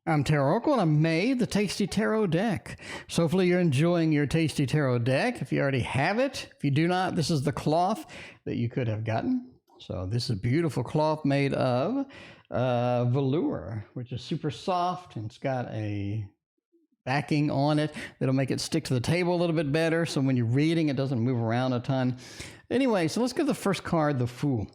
I'm TarotOracle, and I made the Tasty Tarot deck. So hopefully you're enjoying your Tasty Tarot deck. If you already have it, if you do not, this is the cloth that you could have gotten. So this is a beautiful cloth made of velour, which is super soft, and it's got a backing on it that'll make it stick to the table a little bit better. So when you're reading, it doesn't move around a ton. Anyway, so let's get the first card, the Fool.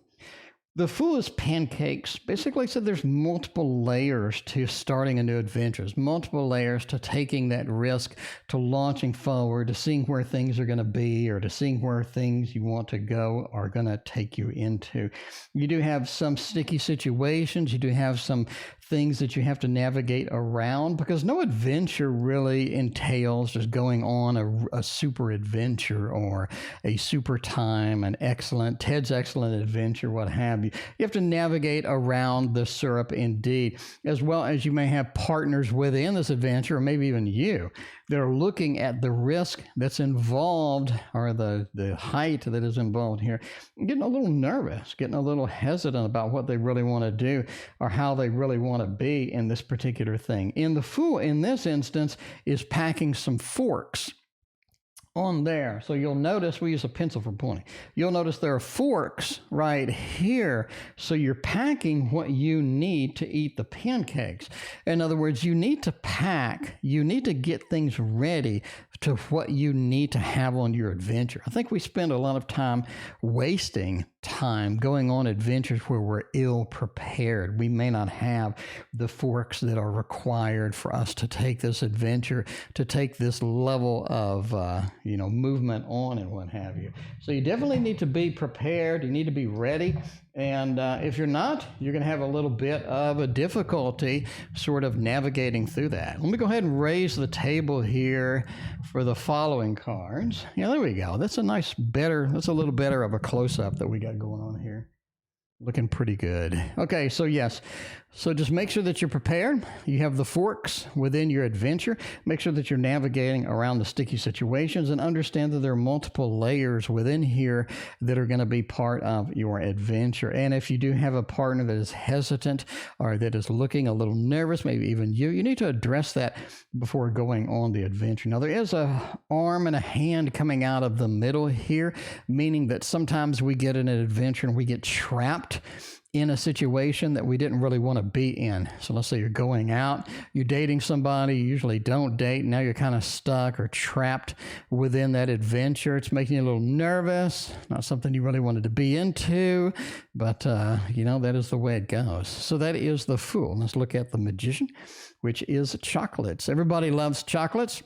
The Fool is pancakes. Basically, so there's multiple layers to starting a new adventure. There's multiple layers to taking that risk, to launching forward, to seeing where things are going to be, or to seeing where things you want to go are going to take you into. You do have some sticky situations. You do have some things that you have to navigate around, because no adventure really entails just going on a super adventure or a super time, an excellent, Ted's excellent adventure, what have you. You have to navigate around the syrup indeed, as well as you may have partners within this adventure, or maybe even you, that are looking at the risk that's involved, or the height that is involved here, getting a little nervous, getting a little hesitant about what they really want to do or how they really want to be in this particular thing. And the Fool in this instance is packing some forks on there. So you'll notice we use a pencil for pointing. You'll notice there are forks right here. So you're packing what you need to eat the pancakes. In other words, you need to pack, you need to get things ready to what you need to have on your adventure. I think we spend a lot of time wasting time going on adventures where we're ill prepared. We may not have the forks that are required for us to take this adventure, to take this level of movement on and what have you. So you definitely need to be prepared. You need to be ready. And if you're not, you're going to have a little bit of a difficulty sort of navigating through that. Let me go ahead and raise the table here for the following cards. Yeah, there we go. That's a that's a little better of a close-up that we got going on here. Looking pretty good. Okay, so yes. So just make sure that you're prepared. You have the forks within your adventure. Make sure that you're navigating around the sticky situations, and understand that there are multiple layers within here that are going to be part of your adventure. And if you do have a partner that is hesitant or that is looking a little nervous, maybe even you need to address that before going on the adventure. Now, there is an arm and a hand coming out of the middle here, meaning that sometimes we get in an adventure and we get trapped in a situation that we didn't really want to be in. So let's say you're going out, you're dating somebody, you usually don't date, now you're kind of stuck or trapped within that adventure. It's making you a little nervous, not something you really wanted to be into, but that is the way it goes. So that is the Fool. Let's look at the Magician, which is chocolates. Everybody loves chocolates.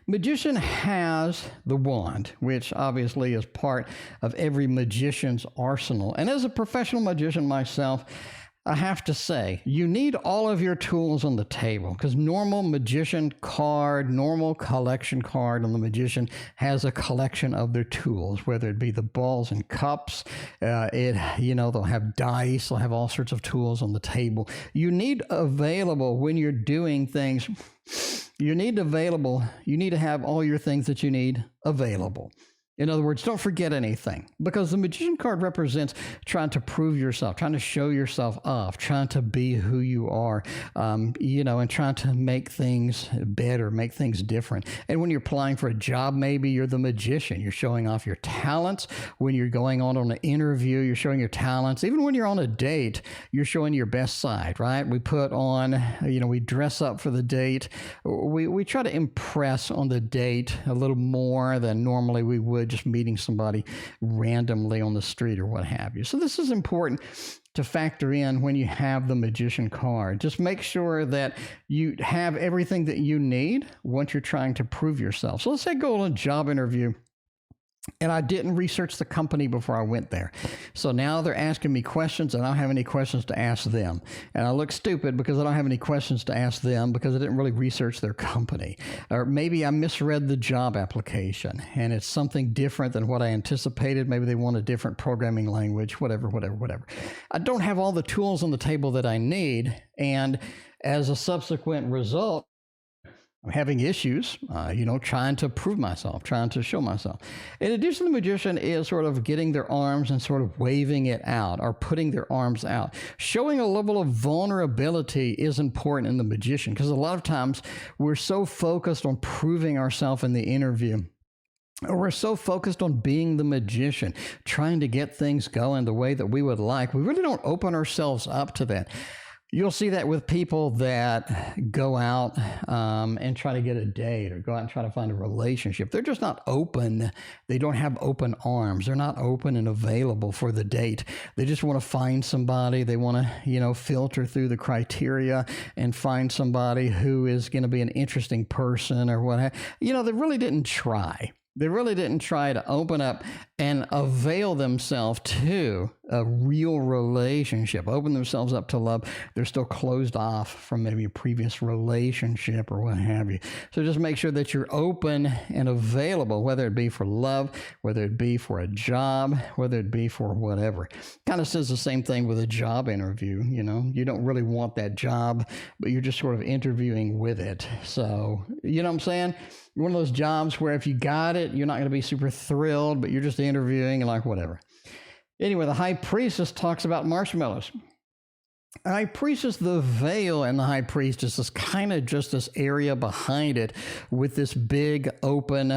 Magician has the wand, which obviously is part of every magician's arsenal. And as a professional magician myself, I have to say, you need all of your tools on the table, because normal magician card, normal collection card on the magician has a collection of their tools, whether it be the balls and cups, they'll have dice, they'll have all sorts of tools on the table. You need available when you're doing things. You need to have all your things that you need available. In other words, don't forget anything, because the Magician card represents trying to prove yourself, trying to show yourself off, trying to be who you are, and trying to make things better, make things different. And when you're applying for a job, maybe you're the magician. You're showing off your talents. When you're going on an interview, you're showing your talents. Even when you're on a date, you're showing your best side, right? We put on, we dress up for the date. We try to impress on the date a little more than normally we would just meeting somebody randomly on the street or what have you. So this is important to factor in when you have the Magician card. Just make sure that you have everything that you need once you're trying to prove yourself. So let's say go on a job interview, and I didn't research the company before I went there. So now they're asking me questions, and I don't have any questions to ask them. And I look stupid because I don't have any questions to ask them because I didn't really research their company. Or maybe I misread the job application, and it's something different than what I anticipated. Maybe they want a different programming language, whatever. I don't have all the tools on the table that I need, and as a subsequent result, I'm having issues, trying to prove myself, trying to show myself. In addition, the magician is sort of getting their arms and sort of waving it out or putting their arms out. Showing a level of vulnerability is important in the magician because a lot of times we're so focused on proving ourselves in the interview. Or we're so focused on being the magician, trying to get things going the way that we would like. We really don't open ourselves up to that. You'll see that with people that go out and try to get a date or go out and try to find a relationship. They're just not open. They don't have open arms. They're not open and available for the date. They just want to find somebody. They want to, filter through the criteria and find somebody who is going to be an interesting person or what have you. They really didn't try. They really didn't try to open up and avail themselves to a real relationship, open themselves up to love. They're still closed off from maybe a previous relationship or what have you. So just make sure that you're open and available, whether it be for love, whether it be for a job, whether it be for whatever. Kind of says the same thing with a job interview. You don't really want that job, but you're just sort of interviewing with it. So, you know what I'm saying? One of those jobs where if you got it, you're not going to be super thrilled, but you're just interviewing and like whatever. Anyway, the high priestess talks about marshmallows. High priestess, the veil and the high priestess is kind of just this area behind it with this big open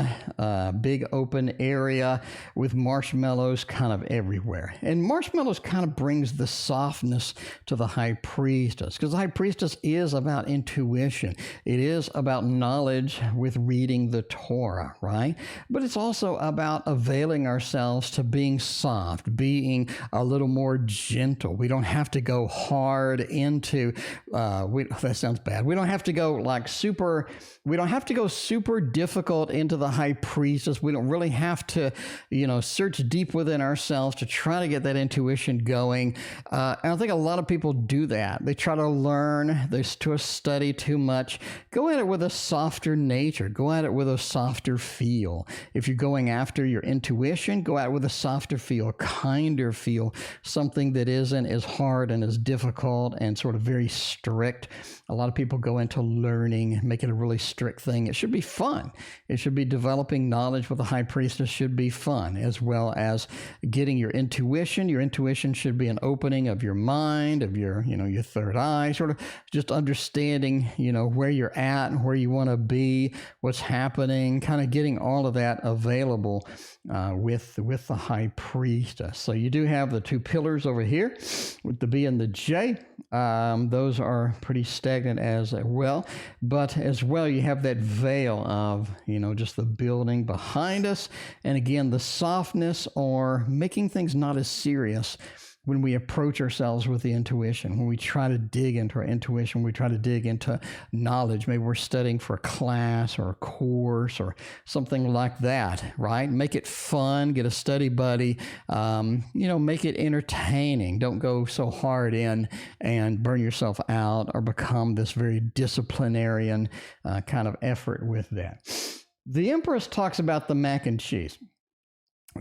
area with marshmallows kind of everywhere. And marshmallows kind of brings the softness to the high priestess because the high priestess is about intuition. It is about knowledge with reading the Torah, right? But it's also about availing ourselves to being soft, being a little more gentle. We don't have to go hard into that sounds bad. We don't have to go super difficult into the high priestess. We don't really have to, search deep within ourselves to try to get that intuition going. And I think a lot of people do that. They try to learn, they study too much. Go at it with a softer nature. Go at it with a softer feel. If you're going after your intuition, go at it with a softer feel, a kinder feel, something that isn't as hard and as difficult and sort of very strict. A lot of people go into learning, make it a really strict thing. It should be fun. It should be developing knowledge with the high priestess should be fun, as well as getting your intuition. Your intuition should be an opening of your mind, of your third eye, sort of just understanding, where you're at and where you want to be, what's happening, kind of getting all of that available with the high priestess. So you do have the two pillars over here with the B and the J. Those are pretty stagnant as well, but as well you have that veil of just the building behind us, and again the softness or making things not as serious when we approach ourselves with the intuition, when we try to dig into our intuition, we try to dig into knowledge. Maybe we're studying for a class or a course or something like that, right? Make it fun, get a study buddy, make it entertaining. Don't go so hard in and burn yourself out or become this very disciplinarian kind of effort with that. The Empress talks about the mac and cheese.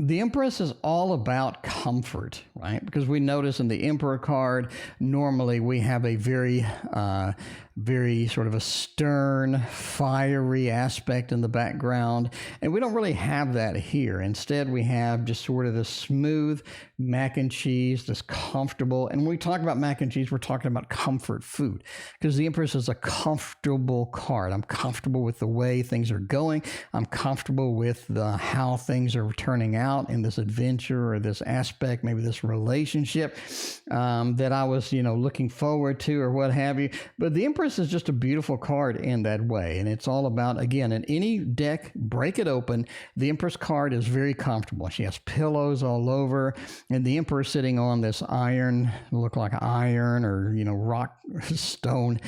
The Empress is all about comfort, right? Because we notice in the Emperor card, normally we have a very sort of a stern, fiery aspect in the background, and we don't really have that here. Instead, we have just sort of this smooth mac and cheese, this comfortable, and when we talk about mac and cheese, we're talking about comfort food, because the Empress is a comfortable card. I'm comfortable with the way things are going. I'm comfortable with how things are turning out in this adventure or this aspect, maybe this relationship that I was, looking forward to or what have you. But the Empress is just a beautiful card in that way. And it's all about, again, in any deck, break it open. The Empress card is very comfortable. She has pillows all over, and the Emperor sitting on this iron, look like iron or, rock stone,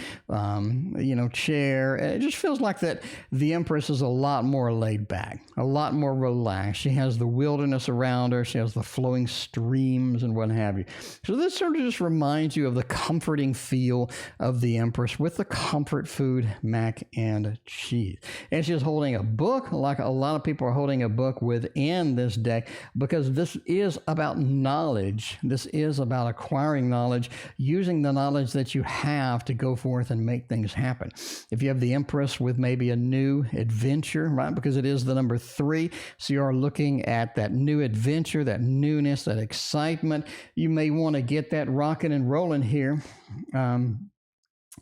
chair. It just feels like that the Empress is a lot more laid back, a lot more relaxed. She has the wilderness around her. She has the flowing streams and what have you. So this sort of just reminds you of the comforting feel of the Empress, with the comfort food mac and cheese. And she's holding a book, like a lot of people are holding a book within this deck, because this is about knowledge. This is about acquiring knowledge, using the knowledge that you have to go forth and make things happen. If you have the Empress with maybe a new adventure, right, because it is the number 3, so you are looking at that new adventure, that newness, that excitement. You may want to get that rocking and rolling here.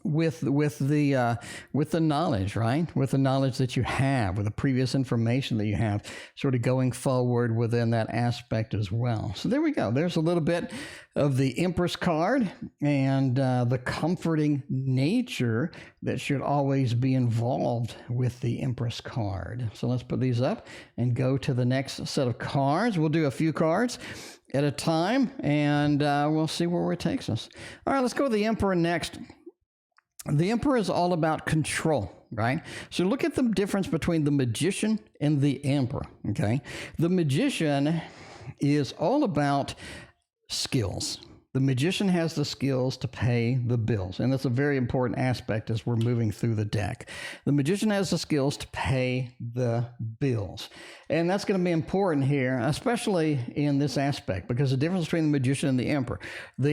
With the knowledge, right? With the knowledge that you have, with the previous information that you have, sort of going forward within that aspect as well. So there we go. There's a little bit of the Empress card and the comforting nature that should always be involved with the Empress card. So let's put these up and go to the next set of cards. We'll do a few cards at a time, and we'll see where it takes us. All right, let's go to the Emperor next. The Emperor is all about control, right? So look at the difference between the Magician and the Emperor, okay? The Magician is all about skills. The Magician has the skills to pay the bills, and that's a very important aspect as we're moving through the deck. The Magician has the skills to pay the bills, and that's going to be important here, especially in this aspect, because the difference between the Magician and the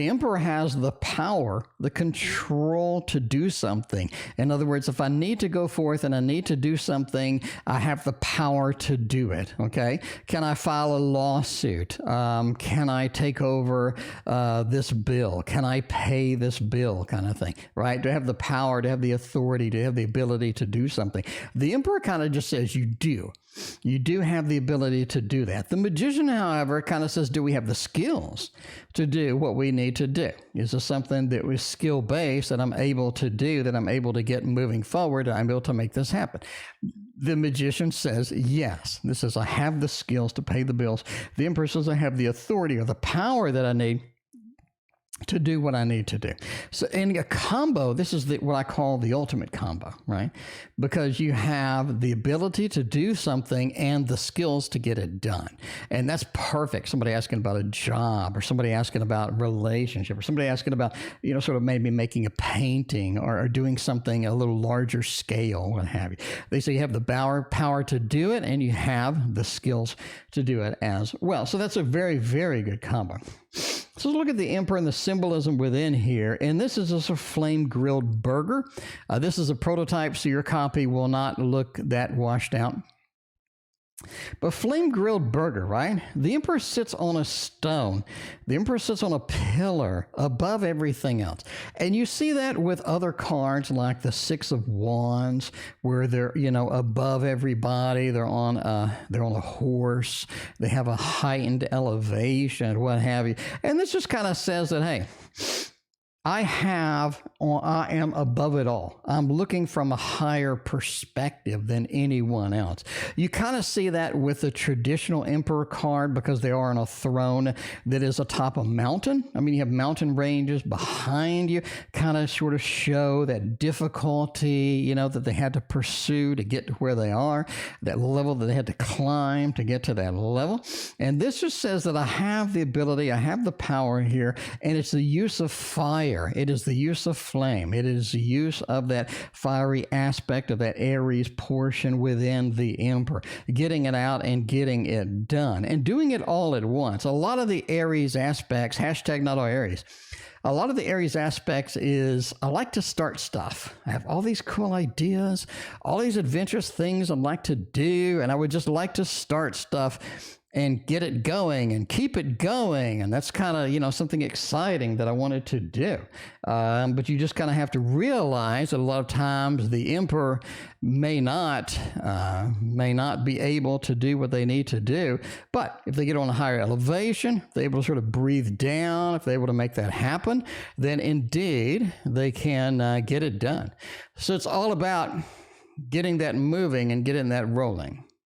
Emperor has the power, the control to do something. In other words, if I need to go forth and I need to do something, I have the power to do it, okay? Can I file a lawsuit? Can I take over this bill? Can I pay this bill, kind of thing, right? To have the power, to have the authority, to have the ability to do something. The Emperor kind of just says you do. You do have the ability to do that. The Magician, however, kind of says, do we have the skills to do what we need to do? Is this something that was skill-based that I'm able to do, that I'm able to get moving forward, and I'm able to make this happen? The Magician says, yes. This says, I have the skills to pay the bills. The Emperor says, I have the authority or the power that I need to do what I need to do. So in a combo, this is what I call the ultimate combo, right? Because you have the ability to do something and the skills to get it done. And that's perfect. Somebody asking about a job, or somebody asking about a relationship, or somebody asking about, sort of maybe making a painting or doing something a little larger scale, what have you. They say you have the power to do it, and you have the skills to do it as well. So that's a very, very good combo. So let's look at the Emperor and the symbolism within here. And this is a flame-grilled burger. This is a prototype, so your copy will not look that washed out. But flame-grilled burger, right? The Emperor sits on a stone. The Emperor sits on a pillar above everything else. And you see that with other cards like the Six of Wands, where they're, above everybody. They're on a horse. They have a heightened elevation, what have you. And this just kind of says that, hey, I am above it all. I'm looking from a higher perspective than anyone else. You kind of see that with the traditional Emperor card, because they are on a throne that is atop a mountain. I mean, you have mountain ranges behind you, kind of sort of show that difficulty, that they had to pursue to get to where they are, that level that they had to climb to get to that level. And this just says that I have the ability, I have the power here, and it's the use of fire. It is the use of flame. It is the use of that fiery aspect of that Aries portion within the Emperor, getting it out and getting it done and doing it all at once. A lot of the Aries aspects, hashtag not all Aries, a lot of the Aries aspects is I like to start stuff. I have all these cool ideas, all these adventurous things I'd like to do, and I would just like to start stuff and get it going and keep it going. And that's kind of, something exciting that I wanted to do. But you just kind of have to realize that a lot of times the Emperor may not be able to do what they need to do. But if they get on a higher elevation, if they're able to sort of breathe down, if they're able to make that happen, then indeed they can get it done. So it's all about getting that moving and getting that rolling.